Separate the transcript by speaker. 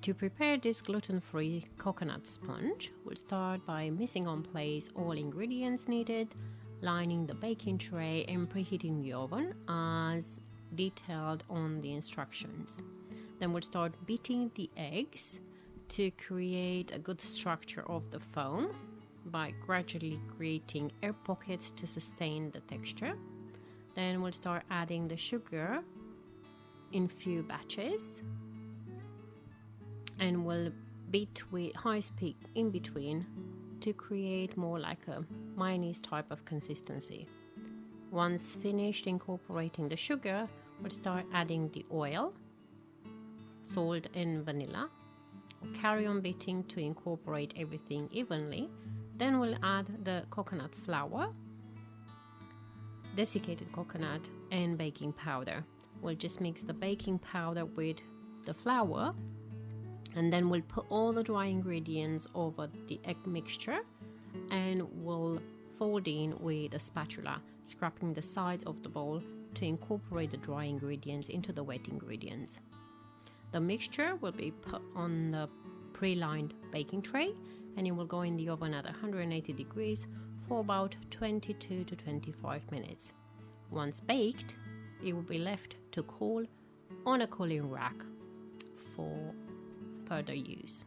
Speaker 1: To prepare this gluten-free coconut sponge, we'll start by mixing on place all ingredients needed, lining the baking tray and preheating the oven as detailed on the instructions. Then we'll start beating the eggs to create a good structure of the foam by gradually creating air pockets to sustain the texture. Then we'll start adding the sugar in few batches, and we'll beat with high speed in between to create more like a mayonnaise type of consistency. Once finished incorporating the sugar, we'll start adding the oil, salt and vanilla. We'll carry on beating to incorporate everything evenly. Then we'll add the coconut flour, desiccated coconut and baking powder. We'll just mix the baking powder with the flour, and then we'll put all the dry ingredients over the egg mixture and we'll fold in with a spatula, scraping the sides of the bowl to incorporate the dry ingredients into the wet ingredients. The mixture will be put on the pre-lined baking tray and it will go in the oven at 180 degrees for about 22 to 25 minutes. Once baked, it will be left to cool on a cooling rack for further use.